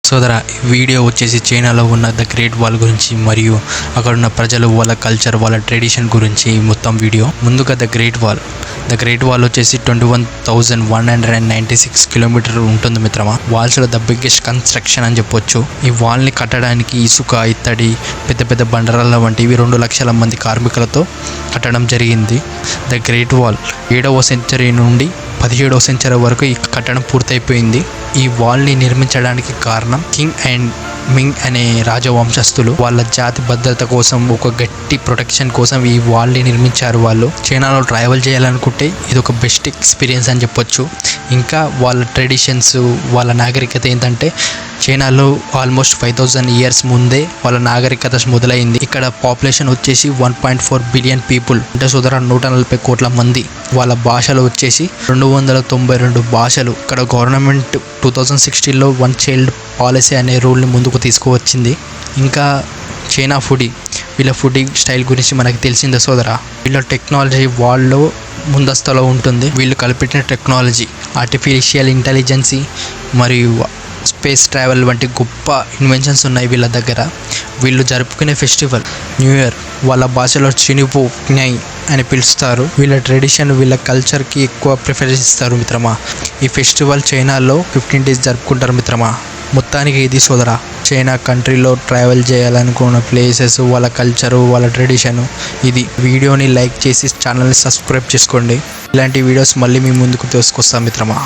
సోదరా, ఈ వీడియో వచ్చేసి చైనాలో ఉన్న ద గ్రేట్ వాల్ గురించి మరియు అక్కడ ఉన్న ప్రజలు, వాళ్ళ కల్చర్, వాళ్ళ ట్రెడిషన్ గురించి మొత్తం వీడియో. ముందుగా ద గ్రేట్ వాల్ వచ్చేసి 21,196 కిలోమీటర్ ఉంటుంది మిత్రమా. వాల్స్లో ద బిగ్గెస్ట్ కన్స్ట్రక్షన్ అని చెప్పొచ్చు. ఈ వాల్ని కట్టడానికి ఇసుక, ఇత్తడి, పెద్ద పెద్ద బండరాళ్ళ వంటివి 2 లక్షల మంది కార్మికులతో కట్టడం జరిగింది. ద గ్రేట్ వాల్ 7వ సెంచరీ నుండి 17వ సెంచరీ వరకు ఈ కట్టడం పూర్తయిపోయింది. ఈ వాల్ని నిర్మించడానికి కారణం కింగ్ అండ్ మింగ్ అనే రాజవంశస్థులు వాళ్ళ జాతి భద్రత కోసం, ఒక గట్టి ప్రొటెక్షన్ కోసం ఈ వాల్ని నిర్మించారు. వాళ్ళు చైనాలో ట్రావెల్ చేయాలనుకుంటే ఇది ఒక బెస్ట్ ఎక్స్పీరియన్స్ అని చెప్పొచ్చు. ఇంకా వాళ్ళ ట్రెడిషన్స్, వాళ్ళ నాగరికత ఏంటంటే చైనాలో ఆల్మోస్ట్ 5,000 ఇయర్స్ ముందే వాళ్ళ నాగరికత మొదలైంది. ఇక్కడ పాపులేషన్ వచ్చేసి 1.4 బిలియన్ పీపుల్, అంటే సుమారు 140 కోట్ల మంది. వాళ్ళ భాషలు వచ్చేసి 292 భాషలు. ఇక్కడ గవర్నమెంట్ 2016లో 1 చైల్డ్ పాలసీ అనే రూల్ని ముందుకు తీసుకువచ్చింది. ఇంకా చైనా వీళ్ళ ఫుడింగ్ స్టైల్ గురించి మనకు తెలిసిందే సోదరా. వీళ్ళ టెక్నాలజీ వాళ్ళలో ముందస్తులో ఉంటుంది. వీళ్ళు కల్పించిన టెక్నాలజీ, ఆర్టిఫిషియల్ ఇంటెలిజెన్సీ మరియు స్పేస్ ట్రావెల్ వంటి గొప్ప ఇన్వెన్షన్స్ ఉన్నాయి వీళ్ళ దగ్గర. వీళ్ళు జరుపుకునే ఫెస్టివల్ న్యూ ఇయర్ వాళ్ళ భాషలో చినుపు న్యై అని పిలుస్తారు. వీళ్ళ ట్రెడిషన్, వీళ్ళ కల్చర్కి ఎక్కువ ప్రిఫరెన్స్ ఇస్తారు మిత్రమా. ఈ ఫెస్టివల్ చైనాలో 15 days జరుపుకుంటారు మిత్రమా. మొత్తానికి ఇది సోదరా, చైనా కంట్రీలో ట్రావెల్ చేయాలనుకున్న ప్లేసెస్, వాళ్ళ కల్చరు, వాళ్ళ ట్రెడిషను ఇది. వీడియోని లైక్ చేసి ఛానల్ని సబ్స్క్రైబ్ చేసుకోండి. ఇలాంటి వీడియోస్ మళ్ళీ మీ ముందుకు తీసుకొస్తాం మిత్రమా.